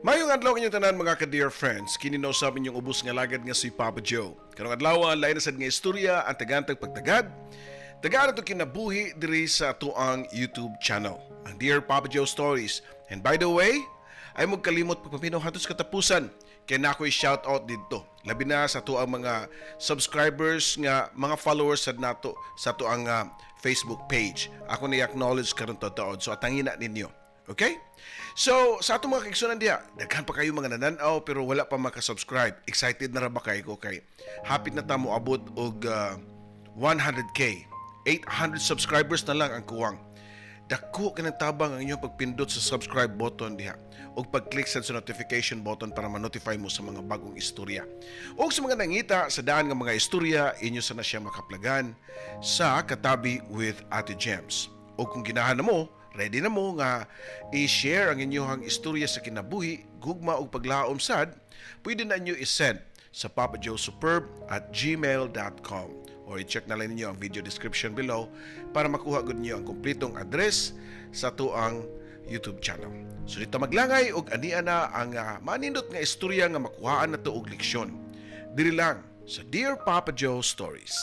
Mayong adlaw kanyang tanan mga ka-dear friends, kininaw sa inyong ubos nga lagad nga si Papa Joe. Karong adlaw ang lain na sad nga istorya ang tagantag pagtagad. Tagaan ito kinabuhi diri sa tuang YouTube channel, ang Dear Papa Joe Stories. And by the way, ay magkalimot pagpaminaw hatos katapusan. Kaya na ako'y shoutout dito. Labi na sa tuang mga subscribers nga mga followers sad nato sa tuang Facebook page. Ako na i-acknowledge karon totood. So atangin na ninyo. Okay? So, sa atong mga kaigsunan diya, daghan pa kayo mga nananaw pero wala pa makasubscribe. Excited na ra ba kayo kay hapit na ta mo abot og 100k. 800 subscribers na lang ang kuwang. Dako kanang tabang ang inyong pagpindot sa subscribe button diha ug pag-click sa notification button para ma-notify mo sa mga bagong istorya. O sa mga nangita sa daan nga mga istorya, inyo sana siya makaplagan sa Katabi with Ate Gems. O kung ginahan na mo, ready na mo nga i-share ang inyong istorya sa kinabuhi, gugma o paglaom sad, pwede na nyo i-send sa papajoesuperb@gmail.com or i-check na lang ninyo ang video description below para makuha gud niyo ang kumpletong address sa tuang YouTube channel. So dito maglangay og ania na ang manindot nga istorya nga makuhaan na to og leksyon. Diri lang sa Dear Papa Joe Stories.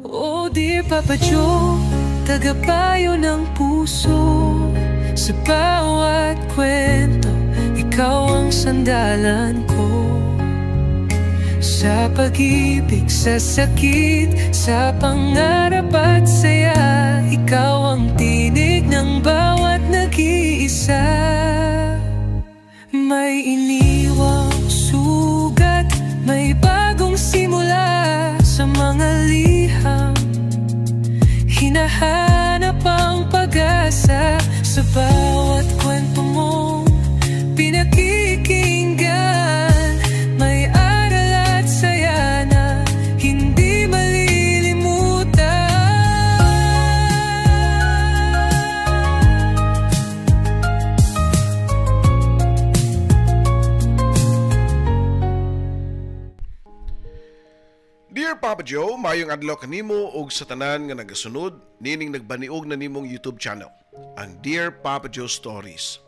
Oh dear Papa Joe, tagapayo ng puso. Sa bawat kwento, ikaw ang sandalan ko. Sa pag-ibig, sa sakit, sa pangarap at saya, ikaw ang tinig ng bawat nag-iisa. May iniwang sugat, may bagong simula sa mga liham. Hinahanap ang pag-asa sa bawat kwento mong pinakikinggan. May aral at saya na hindi malilimutan. Dear Papa Joe, mayong adlaw kanimo og sa tanan nga nagasunod nining nagbaniog na nimong YouTube channel, ang Dear Papa Joe Stories.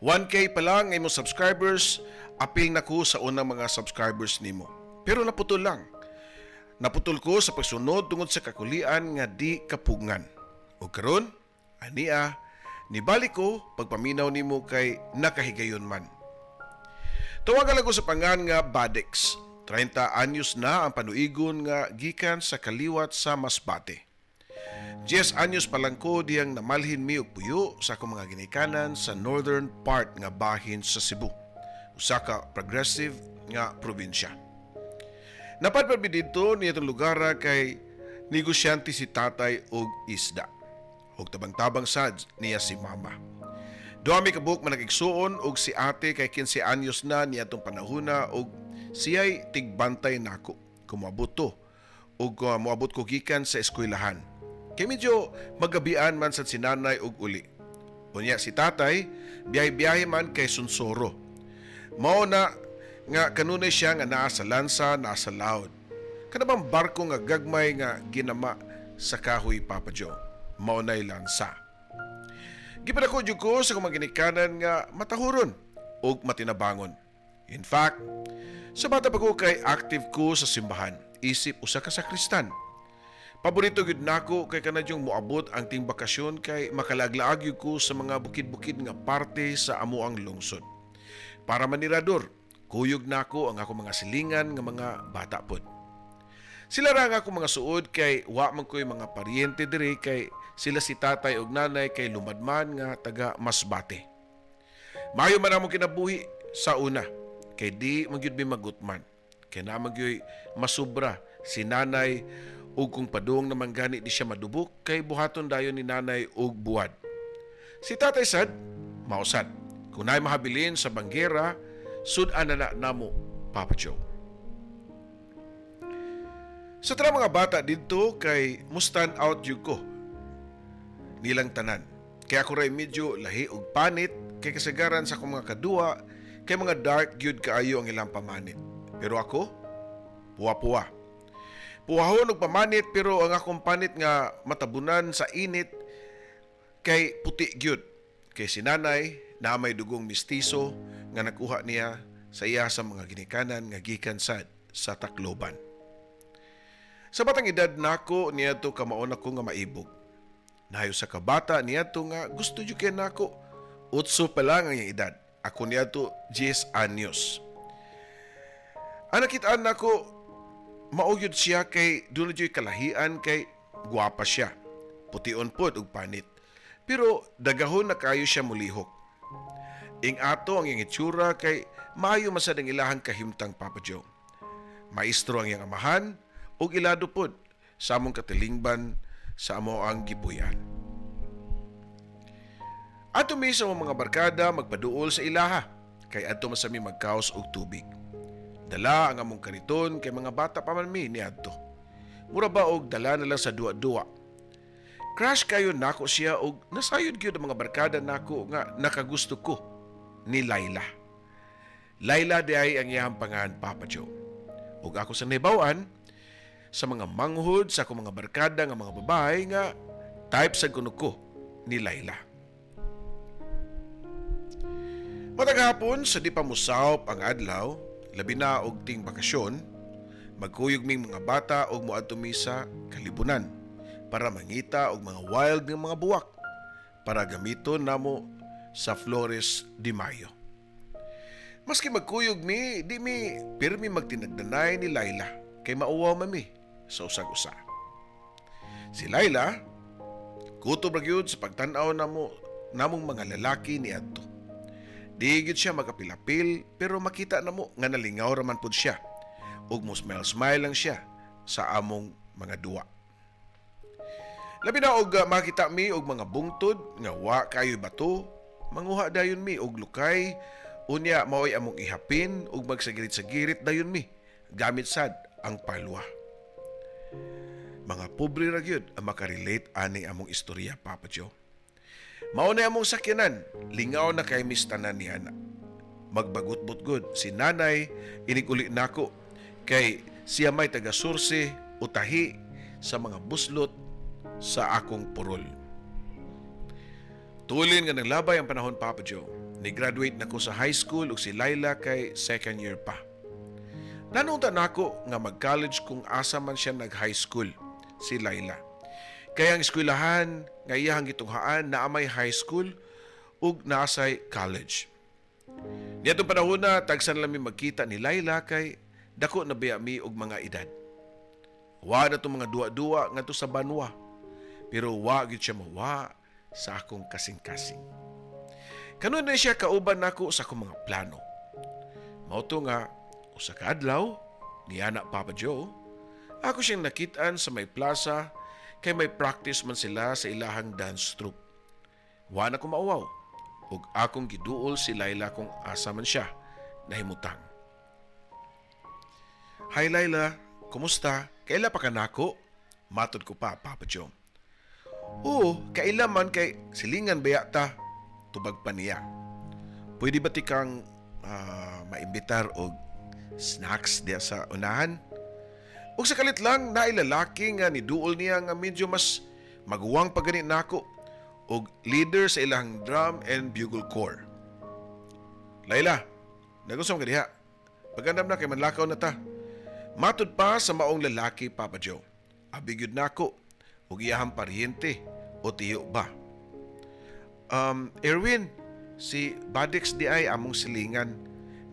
1K pa lang imong subscribers, apil na ko sa unang mga subscribers nimo. Pero naputol lang. Naputol ko sa pagsunod tungod sa kakulian nga di kapugngan. O karon, ania, nibalik ko pagpaminaw nimo kay nakahigayon man. Tawagan ako sa pangan nga Badex. 30 anyos na ang panuigon nga gikan sa kaliwat sa Masbate. 10 anyos pa lang ko diyang namalhin mi og puyo sa akong mga ginikanan sa northern part nga bahin sa Cebu, usa ka progressive nga probinsya. Napadpad mi dito nitong lugar kay negosyante si tatay og isda. Og tabang-tabang sad niya si mama. Duha mi kabuk man nagigsuon og si ate kay 15 anyos na niadtong panahona og siya'y tigbantay nako kumabot to ug moabot ko gikan sa eskwelahan. Kay medyo magabian man sa sinanay og uli. Unya si tatay biyahe-biyahe man kay Sunsoro. Mao na nga kanunay siya nga naa sa lansa, naa sa laod. Kanabang barko nga gagmay nga ginama sa kahoy Papa Joe. Mao na'y lansa. Gipadako jud ko sa kumang ginikanan nga matahuron ug matinabangon. In fact, sa bata pa ko kay active ko sa simbahan, isip usa ka sakristan. Paborito gud nako kay kanadyong moabot ang ting bakasyon kay makalaglaag yun ko sa mga bukid-bukid nga parte sa amuang lungsod. Para manirador, kuyog nako ang ako mga silingan nga mga bata pod. Sila ra nga ako mga suod kay wa man ko'y mga paryente diri kay sila si tatay ug nanay kay lumadman nga taga Masbate. Mayo man among kinabuhi sa una. Kay di magyud mi magutman. Kay na magyoy masubra si nanay ug kung padung naman gani di siya madubok kay buhaton dayon ni nanay og buwad. Si tatay sad mausad. Kung naay mahabilin sa banggera, sud-an na namo Papa Joe. Sa tara mga bata dito kay mustand out yun ko nilang tanan. Kaya ako ray medyo lahi og panit kay kasagaran sa akong mga kadua kay mga dark gyud kaayo ang ilang pamanit. Pero ako, puwa-puwa. Puwahon og pamanit pero ang akong panit nga matabunan sa init kay puti gyud. Kay si nanay na may dugong mistiso nga nakuha niya sa iya sa mga ginikanan nga gikan sad sa Tacloban. Sa batang edad nako niadto kamaon ako nga maibog. Nahayo sa kabata niadto nga gusto jud kay nako. 8 pa lang ang iyang edad. Ako niadto 10 anyos. Ang nakitaan nako maugyod siya kay dunay joy kalahian kay guwapa siya. Pution pod og panit. Pero dagahon na kayo siya mulihok. Ing ato ang iyang itsura kay maayo masad ang ilahang kahimtang Papa Joe. Maestro ang iyang amahan ug ilado pod sa among katilingban sa amo ang gipuyan. Ato mi sa mga barkada magpaduol sa ilaha kay adto masami magkaos og tubig. Dala ang among kariton kay mga bata pa man mi niadto. Mura ba og dala na lang sa duwa-duwa. Crush kayo nako siya og nasayod gyud ang mga barkada nako nga nakagusto ko ni Laila. Laila di ay ang iyang pangalan Papa Joe. Ug ako sa nahibaw-an sa mga manghud sa akong mga barkada nga mga babae nga type sa kuno ko ni Laila. Matag hapon sa di pa musawp ang adlaw, labi na og ting bakasyon, magkuyog ming mga bata og moadto mi sa kalibunan para mangita og mga wild ng mga buwak para gamiton namo sa Flores de Mayo. Maski magkuyog mi, di mi pirmi magtinagdanay ni Laila kay mauwaw mami sa usag-usa. Si Laila, kutob ra gyud sa pagtan-aw namong mga lalaki ni adto. Di gyud siya magapilapil pero makita namo nga nalingaw raman pud siya ug mo smile lang siya sa among mga duwa. Labi na og makita mi og mga bungtod nga wa kayo bato, manguha dayon mi og lukay unya maoy among ihapin ug magsagirit-sagirit dayon mi gamit sad ang palwa. Mga pobre ra gyud ang makarelate ani among istorya Papa Joe. Mao na among sakyanan, lingaw na kay mistanan ni ana. Magbagot-bot good si nanay iniguli nako kay siya may taga-surse o tahi sa mga buslot sa akong purol. Tulin nga naglabay ang panahon Papa Joe. Ni-graduate nako sa high school ug si Laila kay second year pa. Nanunta nako nga mag-college kung asa man siya nag-high school si Laila. Kaya ang eskwelahan nga iyahang gitunghaan na amay high school ug naasay college. Nitong panahon na tagsan lang mi magkita ni Laila kay dako na biya mi og mga edad. Wa na itong mga duwa-duwa nga to sa banwa. Pero wa gyud siya mawa sa akong kasing-kasing. Kanon na siya kauban nako sa akong mga plano. Mao to nga usa ka adlaw ni ana Papa Joe, ako siyang nakitaan sa may plaza kay may practice man sila sa ilahang dance troupe. Wa na ko mauwaw ug akong giduol si Laila kung asa man siya nahimutang. Hi Laila, kumusta? Kaila pa ka nako? Matod ko pa, Papa Joe. Oo, kaila man kay silingan baya ta. Tubag pa niya. Pwede ba tikang maimbitar og snacks diya sa unahan? Ug sa kalit lang na ilalaki nga ni duol niya nga medyo mas maguwang pagani nako og leader sa ilang drum and bugle corps. Laila, nagusong ka diha. Pagandam na kay manlakaw na ta. Matud pa sa maong lalaki Papa Joe. Abigyud nako ug iyahang paryente o tiyo ba. Erwin, si Badix di ay among silingan.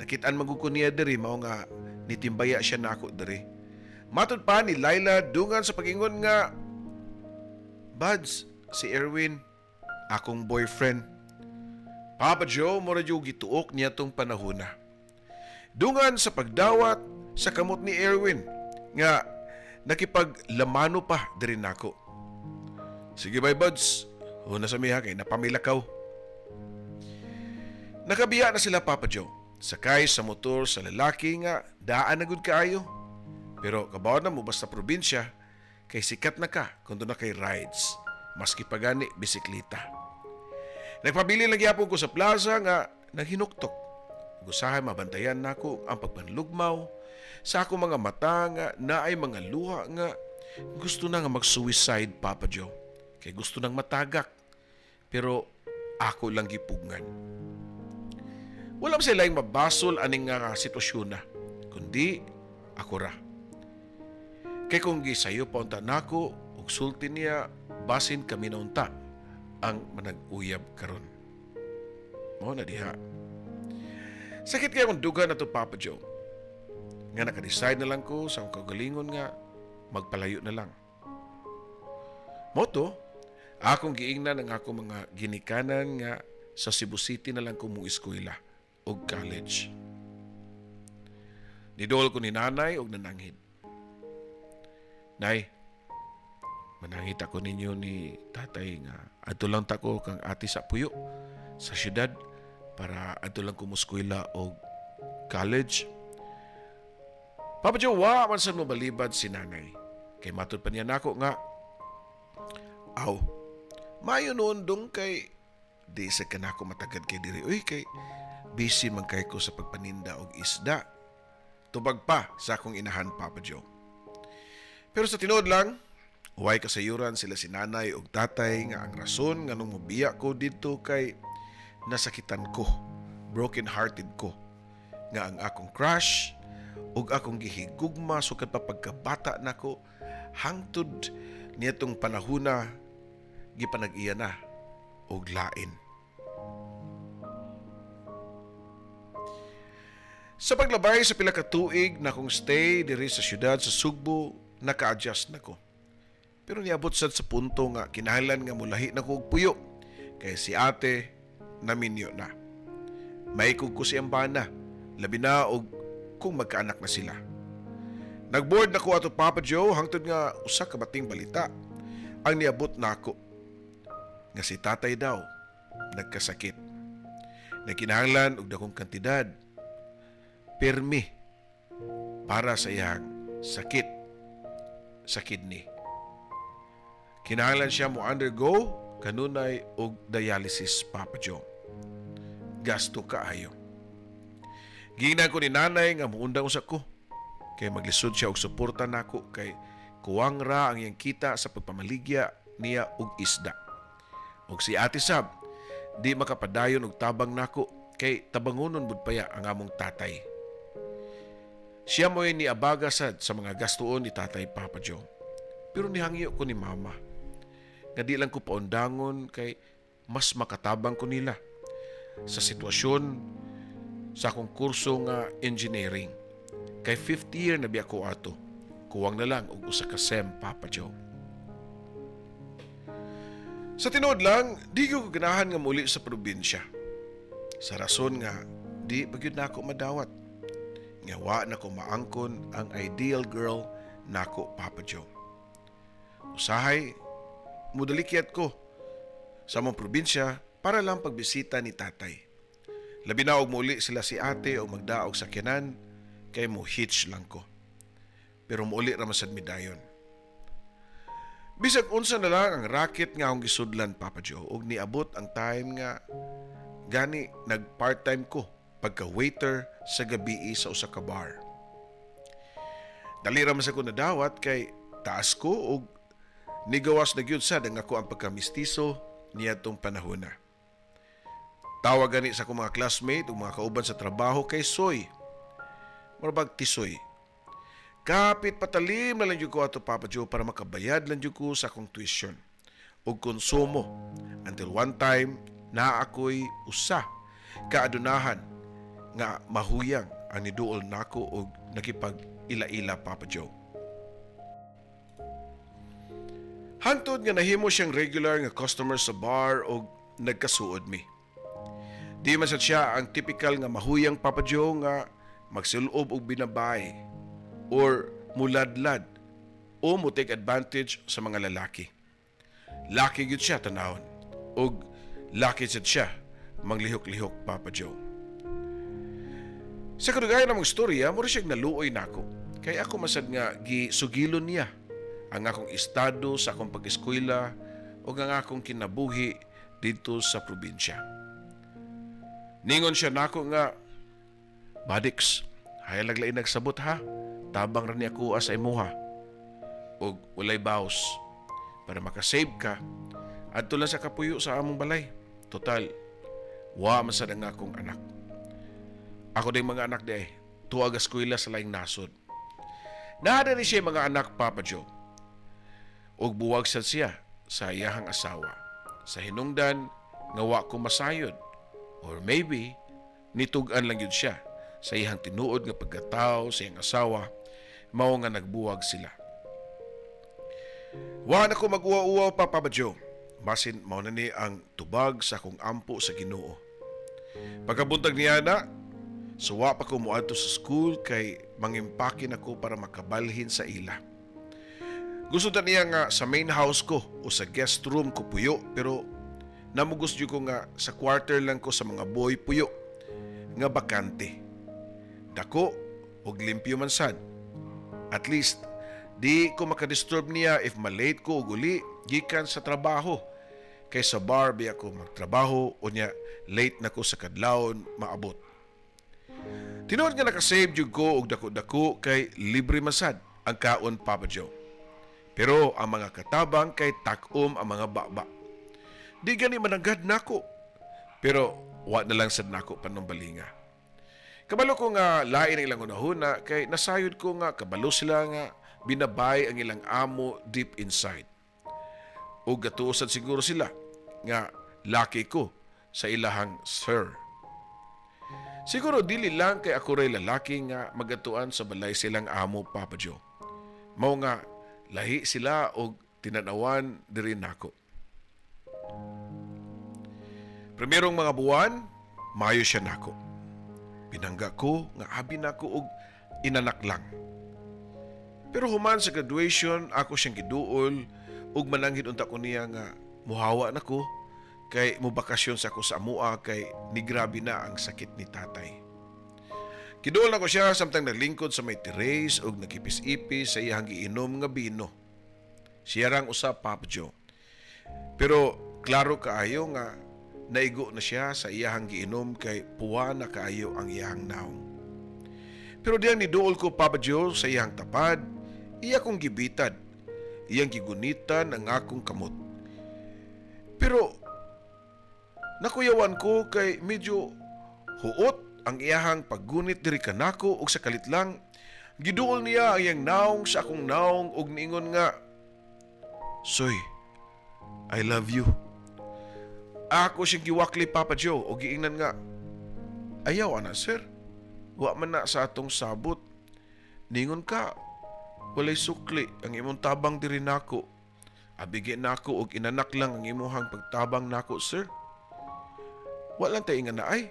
Nakitaan magugko niya diri mao nga nitimbaya siya nako diri. Matud pa ni Laila dungan sa pagingon nga, Buds, si Erwin, akong boyfriend. Papa Joe, mura yung gituok niya tong panahon na. Dungan sa pagdawat sa kamot ni Erwin, nga nakipaglamano pa diri nako. Sige bye Buds, una sa miha kay napamilakaw. Nakabiya na sila Papa Joe, sakay sa motor sa lalaki nga daan na gud kaayo. Pero kabaw na mo basta probinsya, kay sikat na ka kung doon na kay rides, maski pagani bisikleta. Nagpabili lang yapon ko sa plaza nga naghinuktok. Gusahay mabantayan nako ang pagpanlugmaw sa akong mga mata nga naay mga luha nga gusto na nga mag-suicide Papa Joe. Kay gusto nang matagak. Pero ako lang gipugngan. Wala sila yung mabasol aning nga sitwasyon na, kundi ako ra. Kay kung gisayo pa unta nako ug sulti niya, basin kami na unta ang manag-uyab karon. Mao na diha. Sakit kaya kung duga na to, Papa Joe. Nga naka-decide na lang ko sa akong kagalingon nga magpalayo na lang. Moto, akong giingnan ang akong mga ginikanan nga sa Cebu City na lang ko mong eskwela o college. Nidol ko ni nanay og nananghid. Nay, manangit ako ninyo ni tatay nga adto lang tako kang ati sa puyo sa syudad para adto lang ko mo eskwela o college. Papa Joe, wa man sa mo balibad si nanay. Kay matod pa niya nako nga, aw, mayo noon dong kay di sa kanako matagad kay diri. Uy, kay busy man kay ko sa pagpaninda og isda. Tubag pa sa akong inahan, Papa Joe. Pero sa tinuod lang, huway kasayuran sila si nanay og tatay nga ang rason nga nung mabiya ko dito kay nasakitan ko, broken hearted ko, nga ang akong crush ug akong gihigugma sukad pa pagkabata nako hangtod nitong panahona gipanag-iya na og lain. Sa paglabay sa pila ka tuig na akong stay diri sa syudad sa Sugbo, naka-adjust nako. Pero niabot sad sa punto nga kinahanglan nga mulahi na ko og puyo kay si ate naminyo na. May ko siyang bana, labi na og kung magkaanak na sila. Nagboard na ko ato, Papa Joe, hangtod nga usa ka bating balita ang niabot na ako nga si tatay daw nagkasakit. Nakinahanglan og dakong kantidad permi para sa iyang sakit sa kidney. Kinahanglan siya mo undergo kanunay og dialysis, Papa Joe. Gasto kaayo. Giingnan ko ni nanay nga muundang usa ko kay maglisod siya og suporta nako kay kuwang ra ang iyang kita sa pagpamaligya niya og isda. Og si Ate Sab di makapadayon og tabang nako kay tabangonon bud paya ang among tatay. Siya mo'y niabaga sad sa mga gastuon ni tatay, Papa Joe. Pero nihangyo ko ni mama nga di lang ko paundangon kay mas makatabang ko nila sa sitwasyon sa akong kurso nga engineering. Kay 5th year na biya ko ato. Kuwang na lang og usa ka sem, Papa Joe. Sa tinuod lang, di ko ganahan nga muli sa probinsya. Sa rason nga, di pagyud na ako madawat. Nga wa na ko maangkon ang ideal girl nako, Papa Joe. Usahay, mudalikyat ko sa mong probinsya para lang pagbisita ni tatay. Labi na og muli sila si ate o magdaog sa kinan kay mo hitch lang ko. Pero muli ra masad mi dayon. Bisag unsa na lang ang racket nga akong gisudlan, Papa Joe, og niabot ang time nga gani nag part-time ko pagka waiter sa gabi sa usa ka bar. Dali ra man sa ko nadawat kay taas ko og nigawas na gyud sad ang ako ang pagkamistiso niadtong panahona. Tawag gani sa akong mga classmate ug mga kauban sa trabaho kay Soy. Murabag tisoy. Kapit patalim na lang jud ko ato, Papa Joe, para makabayad lang jud ko sa akong tuition ug konsumo. Until one time na ako'y usa kaadunahan nga mahuyang ang niduol nako og nakipag-ila-ila, Papa Joe. Hantod nga nahimo siyang regular nga customer sa bar og nagkasuod mi. Di man sad siya ang typical nga mahuyang, Papa Joe, nga magsiluob og binabay or muladlad o mo take advantage sa mga lalaki. Laki gyud siya tanawon og laki sad siya manglihok-lihok, Papa Joe. Sa kadugayan namang storya, mura siyang naluoy nako. Kay ako masad nga gisugilon niya ang akong estado sa akong pag-eskwela o ang akong kinabuhi dito sa probinsya. Ningon siya nako nga, Badix, hayalag lain nagsabot ha, tabang rin ako sa imuha. O walay baos, para makasave ka, adto lang sa kapuyo sa among balay. Total, wa man sad ang akong anak. Ako din mga anak di tuwag eskwela sa laing nasod. Nahada ni siya mga anak, Papa Joe. Ug buwag sad siya sa iyahang asawa. Sa hinungdan nga wa ko masayod. Or maybe, nitugan lang yun siya sa iyang tinuod nga pagkatao sa iyang asawa, mao nga nagbuwag sila. Wa na ko mag-uwa-uwa pa, Papa Joe. Masin mao na ni ang tubag sa akong ampo sa Ginoo. Pagkabuntag niya na, suwa pa ko muadto sa school kay mangimpakin ako para makabalhin sa ila. Gusto na niya nga sa main house ko o sa guest room ko puyo, pero namugusto ko nga sa quarter lang ko sa mga boy puyo nga bakante. Dako og limpyo man sad. At least di ko makadisturb niya if malate ko og uli gikan sa trabaho. Kay sa bar biya ko magtrabaho o niya late na ko sa kadlawon maabot. Tinuod nga nakasave jud ko og dako-dako kay libre masad ang kaon, Papa Joe. Pero ang mga katabang kay takom ang mga baba. Di gani mananggad nako. Pero wa na lang sad nako panumbalinga. Kabalo ko nga lain ang ilang unahuna kay nasayod ko nga kabalo sila nga binabay ang ilang amo deep inside. O gatuosan siguro sila nga laki ko sa ilahang sir. Siguro dili lang kay ako ray lalaki nga magatuan sa balay silang amo, Papa Joe. Mao nga lahi sila og tinanawan diri nako. Primerong mga buwan, mayo siya nako. Pinangga ko nga abi nako og inanak lang. Pero human sa graduation, ako siyang giduol ug mananghid unta ko niya nga muhawa nako kay mubakasyon sa ako sa amua kay ni grabe na ang sakit ni tatay. Kiduol na ko siya samtang naglingkod sa may terrace ug nagipis-ipis sa iyang giinom nga bino. Siya rang usap, Papa Joe. Pero klaro kaayo nga naigo na siya sa iyang giinom kay puwa na kaayo ang iyang naong. Pero diyang niduol ko, Papa Joe, sa iyang tapad, iya kong gibitad. Iyang gigunitan ang akong kamot. Pero nakuyawan ko kay medyo huot ang iyahang paggunit diri kanako ug sa kalit lang giduol niya ang iyang naong sa akong naong ug niingon nga, "Soy, I love you." Ako siyang giwakli, Papa Joe, o giingnan nga, "Ayaw ana, sir. Wa man na sa atong sabot. Ningon ka, walay sukli ang imong tabang diri nako. Abigi nako og inanak lang ang imong pagtabang nako, sir." Walang tayo nga na ay.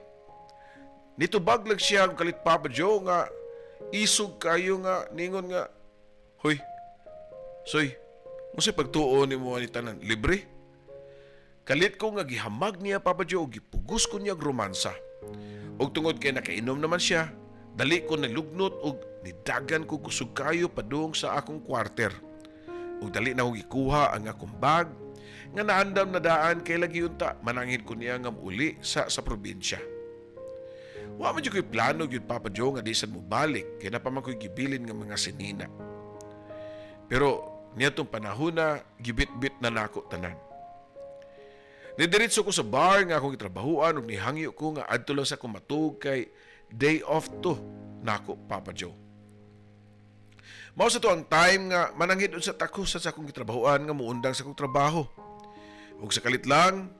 Nitubag lang siya ang kalit, Papa Joe, nga isog kayo nga ningon nga, "Hoy, soy, musay pagtuon ni mo ni tanan libre?" Kalit ko nga gihamag niya, Papa Joe, gipugos ko niya romansa. Og tungod kay nakainom naman siya, dali ko nalugnot og nidagan ko kusog kayo padung sa akong kwarter. Og dali na ko gikuha ang akong bag nga naandam na daan kay lagi unta manangin ko niya nga uli sa probinsya. Wa man jud ko'y plano gyud, Papa Joe, nga di sad mo balik kay napaman ko'y gibilin nga mga sinina. Pero niyatong panahon na gibit-bit na nako tanan. Nidiretso ko sa bar nga akong gitrabahuan ug nihangyo ko nga adto lang sa kumatug kay day off to nako, Papa Joe. Mao sa to ang time nga mananghid sa takusa sa akong gitrabahuan nga muundang sa akong trabaho. Ug sa kalit lang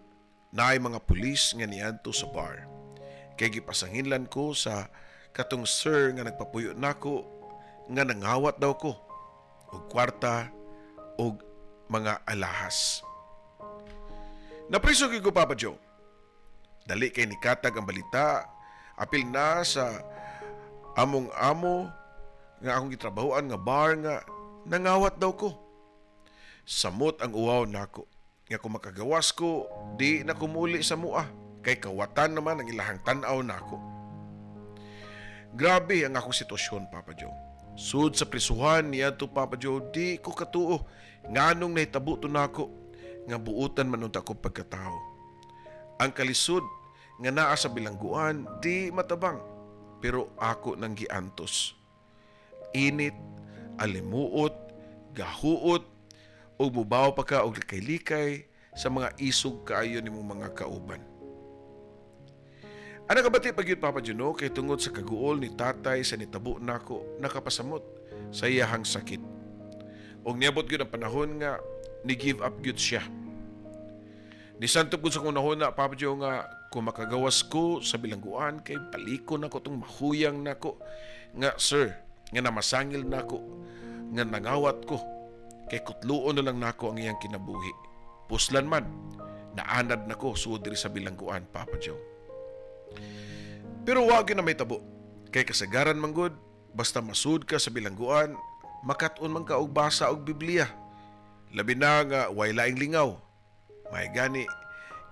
naay mga pulis nga niadto sa bar. Kay gipasanginlan ko sa katong sir nga nagpapuyo nako nga nangawat daw ko og kwarta og mga alahas. Napriso ko, Papa Joe. Dali kay nikatag ang balita, apil na sa among amo nga akong gitrabahuan nga bar nga nangawat daw ko. Samot ang uwaw nako. Nga kung makagawas ko, di na kumuli sa mua. Kay kawatan naman ang ilahang tanaw nako. Grabe ang akong sitwasyon, Papa Joe. Sud sa prisuhan niya to, Papa Joe, di ko katuo. Nganong nahitabo to nako nga buutan man unta ko pagkatao. Ang kalisod nga naa sa bilangguan di matabang, pero ako nang giantos. Init, alimuot, gahuot, o mubaw pa ka og likay-likay sa mga isog kaayo nimong mga kauban. Ana kabati pag yun Papa Juno kay tungod sa kaguol ni tatay sa nitabo nako nakapasamot sa iyahang sakit. Og niabot gyud ang panahon nga ni give up gyud siya. Ni santop gud sa kunahon na Papa Juno nga kung makagawas ko sa bilangguan kay paliko nako tong mahuyang nako nga sir nga namasangil nako nga nangawat ko kay kutluon na lang nako ang iyang kinabuhi. Puslan man naanad nako sud diri sa bilangguan Papa Joe. Pero wag na may tabo. Kay kasagaran manggod, basta masud ka sa bilangguan, makat-on man ka og basa og Biblia. Labi na nga way laing lingaw. May gani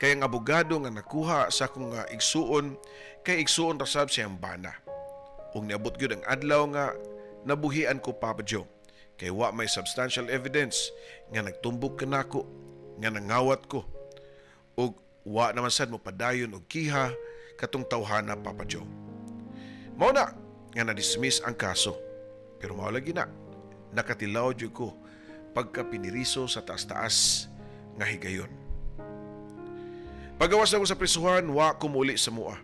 kay ang abogado nga nakuha sa akong igsuon kay igsuon ra sab siyang bana. Ug niabot gyud ang adlaw nga nabuhian ko Papa Joe. Kay wa may substantial evidence nga nagtumbok kanako nga nangawat ko. Ug wa naman sad mo padayon og kiha katong tawhana Papa Joe. Mao na nga na-dismiss ang kaso. Pero mao lagi na nakatilaw jud ko pagka piniriso sa taas-taas nga higayon. Pagawas na ko sa prisuhan, wa ko muli sa mua.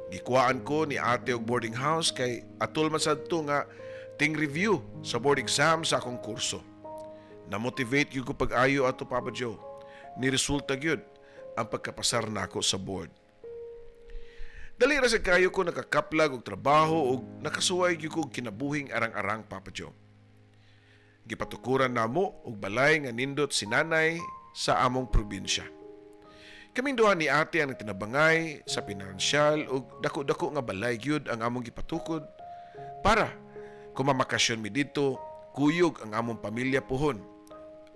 Gikuhaan ko ni ate og boarding house kay atol man sad to nga ting review sa board exam sa akong kurso. Na-motivate yun ko pag-ayo ato Papa Joe. Ni resulta gyud ang pagkapasar nako sa board. Dali ra sa kayo ko nakakaplag og trabaho ug nakasuway gyud ko kinabuhing arang-arang Papa Joe. Gipatukuran namo og balay nga nindot si nanay sa among probinsya. Kaming duha ni ate ang tinabangay sa pinansyal ug dako-dako nga balay gyud ang among gipatukod para kung mamakasyon mi dito, kuyog ang among pamilya pohon.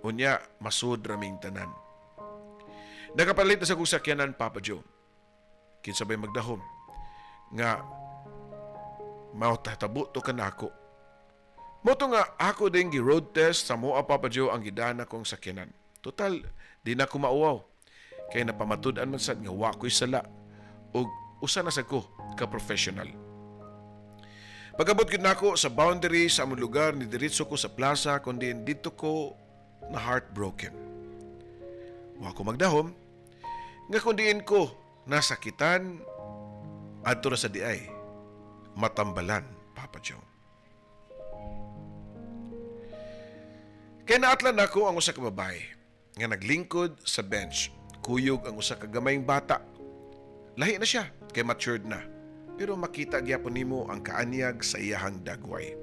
Unya masud raming tanan. Nakapalit na sa kong sakyanan Papa Joe. Kinsabay magdahom nga mautahitabo to kanako. Moto nga ako din gi-road test sa moa Papa Joe ang gidana kong sakyanan. Total, di na ko mauwaw. Kaya napamatud-an man sad nga wa ko'y sala ug usa na sad ko ka-professional. Pagabot gid nako sa boundary sa among lugar ni diretso ko sa plaza kundi dito ko na heartbroken. Wa ko magdahom nga kundiin ko nasakitan adto ra sa diay matambalan Papa Joe. Kaya naatlan ako ang usa ka babae nga naglingkod sa bench. Kuyog ang usa ka gamayng bata. Lahi na siya kay matured na. Pero makita gyapon nimo ang kaanyag sa iyahang dagway.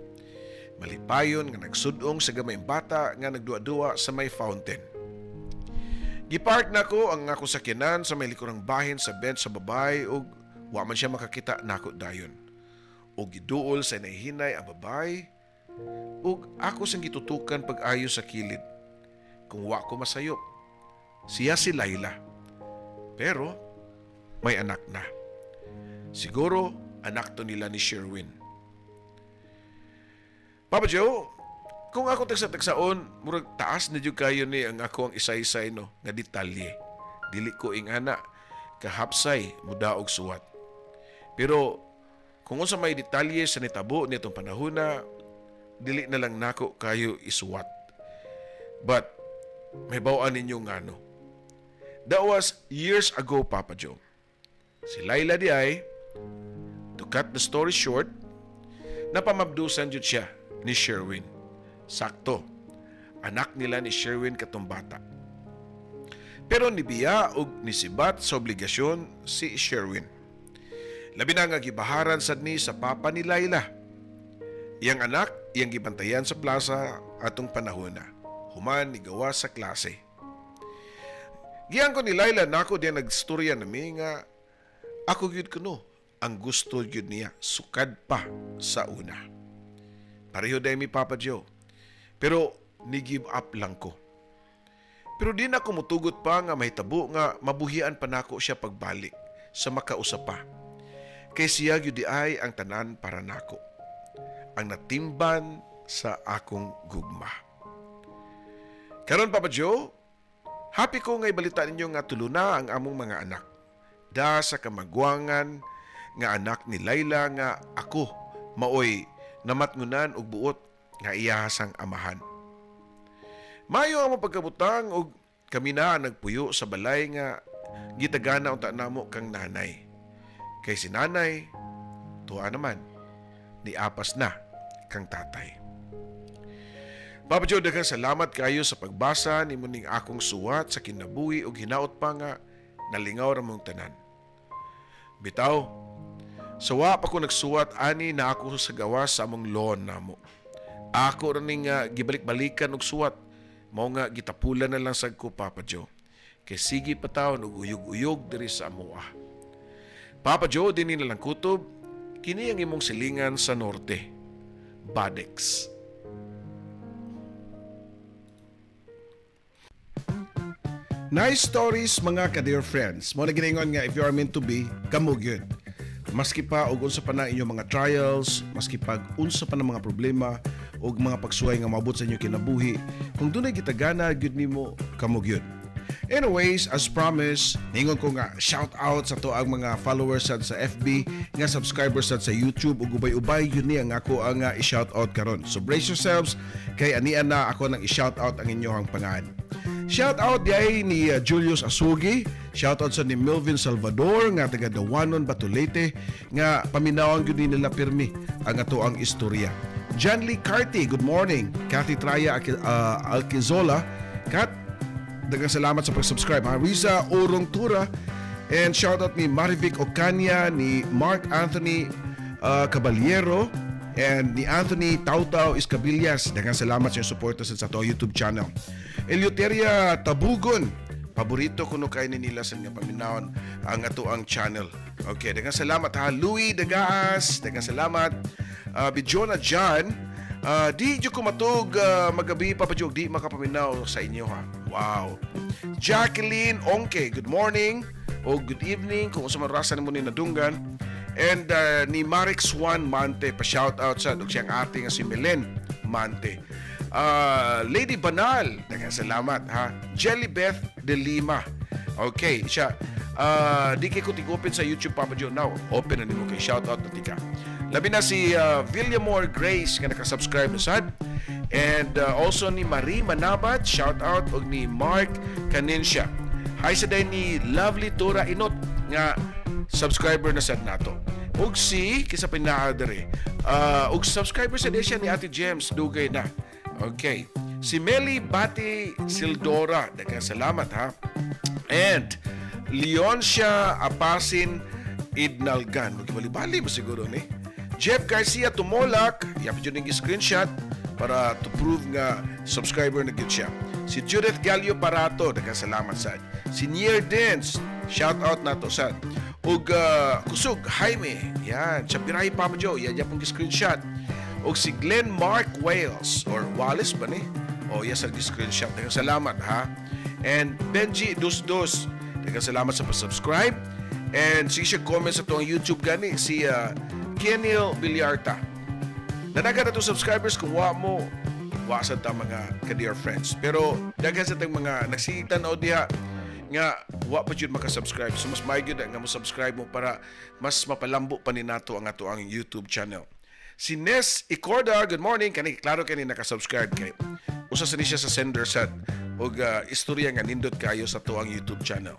Malipayon nga nagsudong sa gamayng bata nga nagduwa-duwa sa may fountain. Gipark nako ang akong sakyanan sa may likurang bahin sa bench sa babae ug wa man siya makakita nako dayon. Ug giduol sa nahihinay ang babae ug ako sang gitutukan pag-ayo sa kilid. Kung wa ko masayop, siya si Laila. Pero may anak na. Siguro anak to nila ni Sherwin. Papa Joe, kung ako tagsa-tagsaon, murag taas na jud kayo ni ang ako ang isa-isay no nga detalye. Dili ko ing ana kahapsay muda og suwat. Pero kung unsa may detalye sa nitabo nitong panahona, dili na lang nako kayo isuwat. But may bawaan ninyo ngano. That was years ago, Papa Joe. Si Laila di ay, to cut the story short, napamabdusan jud siya ni Sherwin. Sakto, anak nila ni Sherwin katong bata. Pero nibiya og nisibat sa obligasyon si Sherwin. Labi na nga gibaharan sad ni sa papa ni Laila. Iyang anak, iyang gibantayan sa plaza atong panahon na. Human ni gawa sa klase. Giyang ko ni Laila nako diyan nagstorya nami nga ako gyud kuno ang gusto gyud niya sukad pa sa una. Pareho day mi Papa Joe. Pero ni-give up lang ko. Pero di na ko mutugot pa nga mahitabo nga mabuhian pa nako siya pagbalik sa makausap pa. Kay siya gyud di ay ang tanan para nako. Ang natimban sa akong gugma. Karon Papa Joe, happy ko nga ibalita ninyo nga tulo na ang among mga anak. Da sa kamagwangan nga anak ni Laila nga ako maoy namatngunan og buot nga iyahasang amahan. Mayo ang pagkabutang og kami na nagpuyo sa balay nga gitagana unta namo kang nanay. Kay si nanay, tuwa naman, niapas na kang tatay. Papa Joe, daghang salamat kayo sa pagbasa ni muning akong suwat sa kinabuhi ug hinaot pa nga nalingaw ra mong tanan. Bitaw, sawa pa ko nagsuwat ani na ako sa gawas sa among loan namo. Ako ra ning gibalik-balikan og suwat, mao nga gitapulan na lang sad ko, Papa Joe. Kay sige pa taon og uyog-uyog diri sa amoa. Papa Joe, dinhi na lang kutob, kini ang imong silingan sa norte. Badex. Nice stories mga ka-dear friends. Mo na giningon nga if you are meant to be, kamo gyud. Maski pa og unsa pa na inyong mga trials, maski pag unsa pa na mga problema og mga pagsuway nga maabot sa inyo kinabuhi, kung dunay gitagana gyud nimo, kamo gyud. Anyways, as promised, ningon ko nga shout out sa to ang mga followers sad sa FB, nga subscribers sad sa YouTube ug ubay-ubay yun ni ang ako ang i-shout out karon. So brace yourselves kay anian na ako nang i-shout out ang inyong pangalan. Shout out diay ni Julius Asugi, shout out sa ni Melvin Salvador nga taga Dawanon, Batulete nga paminawon gyud nila pirmi ang ato ang istorya. John Lee Carty, good morning. Cathy Traya Alquizola, Kat, daghang salamat sa pag-subscribe. Riza Orong Tura, and shout out ni Marivic Ocania, ni Mark Anthony Caballero, and ni Anthony Tautau Iscabillas. Daghang salamat sa inyong suporta sa ato YouTube channel. Eleuteria Tabugon, paborito ko no kay ni nila sa nga paminawon ang ato ang channel. Okay, daghang salamat ha. Louis Dagaas, daghang salamat. Bijona John, di ko matug magabi Papa Joe, di makapaminaw sa inyo ha. Wow. Jacqueline Ongke, good morning o good evening kung sa marasan mo ni nadunggan. And ni Marix Juan Mante, pa shout out sa siyang ate nga si Melen Mante. Lady Banal, daghang salamat ha. Jellybeth de Lima. Okay, siya. Di kay ko tig-open sa YouTube Papa Joe now. Open na nimo kay shout out na tika. Labi na si Villamore Grace nga naka-subscribe na sad. And also ni Marie Manabat, shout out, og ni Mark Canincia. Hi sa day ni Lovely Tora Inot nga subscriber na sad nato. Og si kisa pinaadere. Og subscriber sa day siya ni Ate James dugay na. Okay. Si Meli Bati Sildora, daghang salamat ha. And Leoncia Apasin Idnalgan. Magibali-bali mo siguro ni. Jeff Garcia Tumolak, yapit yun yung screenshot para to prove nga subscriber na good siya. Si Judith Galio Parato, daghang salamat sad. Si Nier Dance, shout out na to sad. Ug Kusog Jaime, yan, Chapiray Papa Joe, yan pong screenshot. Ug si Glenn Mark Wales, or Wallace ba ni? O yes, ang screenshot. Daghang salamat ha. And Benji Dusdos, daghang salamat sa pa-subscribe. And siya comment sa itong YouTube gani, si Kenil Villarta. Nanaga na itong subscribers kung wa sa ta mga ka-dear friends. Pero daghan sa itong mga nagsitan o diha nga wa pa yun makasubscribe. So mas may yun nga mo subscribe mo para mas mapalambo pa ni nato ang ato ang YouTube channel. Si Nes Icorda, good morning. Klaro kani nakasubscribe kay usa sa siya sa sender sad og istorya nga nindot kayo sa to ang YouTube channel.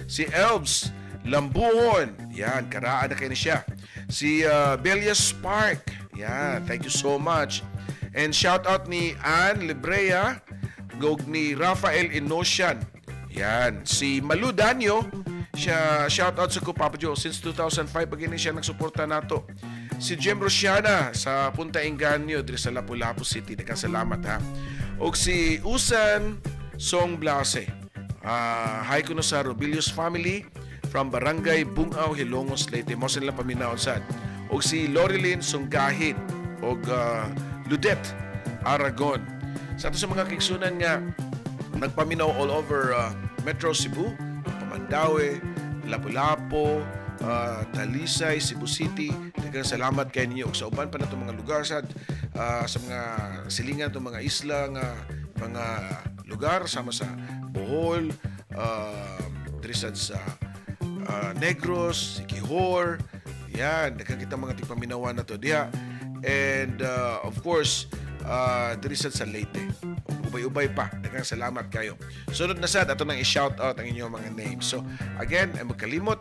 Si Elves Lambuhon, yan, karaan na kayo ni siya. Si Belia Spark, yan, thank you so much. And shout out ni Ann Librea, gog ni Rafael Inosian, yan. Si Malu Danyo, siya, shout out sa ko Papa Joe, since 2005 pagini siya nagsuporta nato. Si Jem Rosiana sa Punta Enganyo, diri sa Lapu-Lapu City, daghang salamat ha. Og si Usan Song Blase, hi ko no sa Robilius family from Barangay Bungaw, Hilongos, Leyte. Mo sila paminaon sad. Og si Lorilyn Sunggahit og Ludet Aragon. Sa ato sa mga kigsunan nga nagpaminaw all over Metro Cebu, Pamandaue, Lapu-Lapu, Talisay, Cebu City. Daghang salamat kay ninyo og sa uban pa nato mga lugar sad, sa mga silingan to mga isla nga mga lugar sama sa Bohol, diri sad sa Negros, Siquijor, yan, daghang kita mga tigpaminawan na to diha. And of course, diri sad sa Leyte. Ubay-ubay pa. Daghang salamat kayo. Sunod na sad ato nang i-shout out ang inyong mga names. So again, ay magkalimot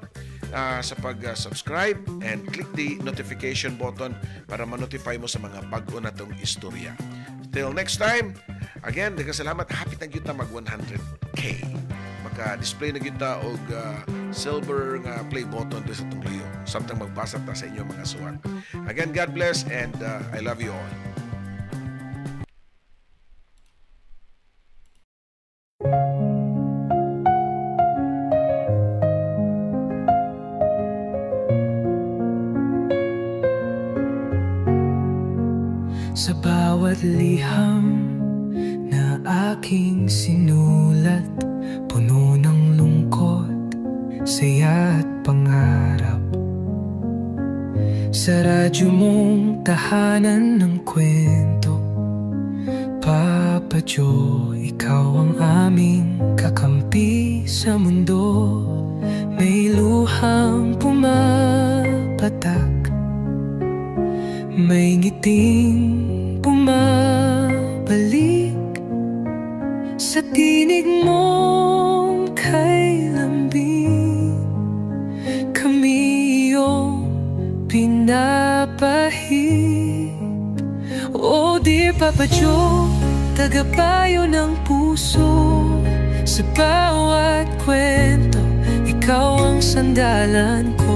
sa pag-subscribe and click the notification button para ma-notify mo sa mga bago na tong istorya. Till next time, again, salamat. Happy na kita mag 100K. Maka-display na kita og silver nga play button doon sa itong layo. Samtang magbasa ta sa inyo mga suwat. Again, God bless and I love you all. Sa bawat liham na aking sinulat, puno ng lungkot, saya at pangarap. Sa radyo mong tahanan ng kwento, Papa Joe, ikaw ang aming kakampi sa mundo. May luhang pumapatak, may ngiting bumabalik sa tinig mong kay lambing. Kami iyong pinapahid. Oh dear Papa Joe, tagapayo ng puso. Sa bawat kwento, ikaw ang sandalan ko.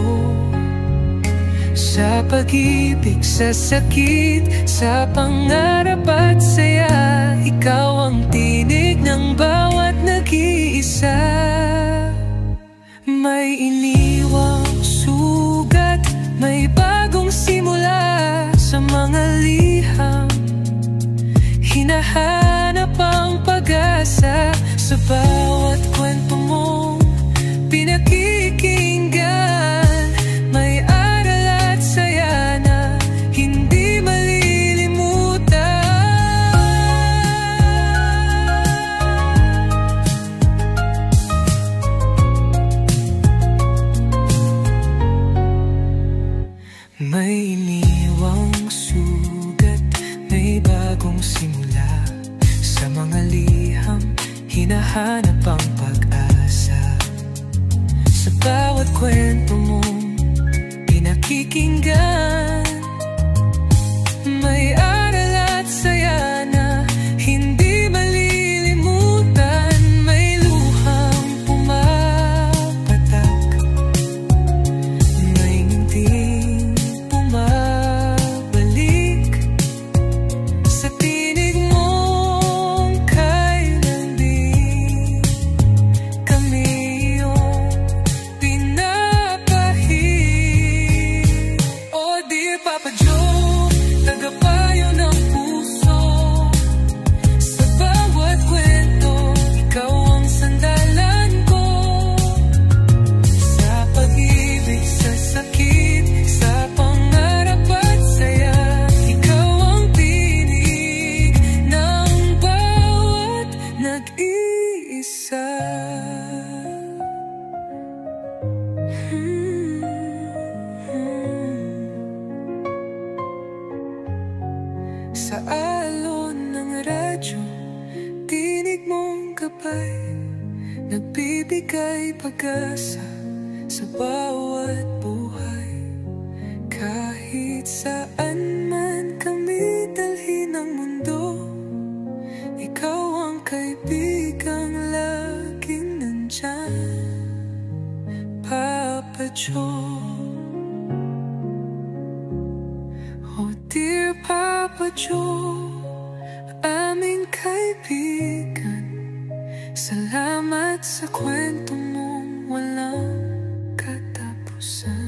Sa pag-ibig, sa sakit, sa pangarap at saya, ikaw ang tinig ng bawat nag-iisa. May iniwang sugat, may bagong simula sa mga liham. Hinahanap ang pag-asa sa bawat kwento mong pinakikinggan. May aral at saya na hindi malilimutan. May iniwang sugat, may bagong simula sa mga liham. Hinahanap ang pag-asa sa bawat kwento mong pinakikinggan. May aral at saya na hindi malilimutan. May luhang pumapatak, may ngiting bumabalik sa tinig mong kay lambing. Kami iyong pinapahid. Oh dear Papa Joe, tagapayo ng puso. Sa bawat kwento, ikaw ang sandalan ko. Sa pag-ibig, sa sakit, sa pangarap at saya, ikaw ang tinig ng bawat nag-iisa. Sa alon ng radyo, tinig mong gabay, nagbibigay pag-asa sa bawat buhay. Kahit saan man kami dalhin ng mundo, ikaw ang kaibigang laging nandyan, Papa Joe. Oh dear Papa Joe, aming kaibigan, salamat sa kwento mong walang katapusan.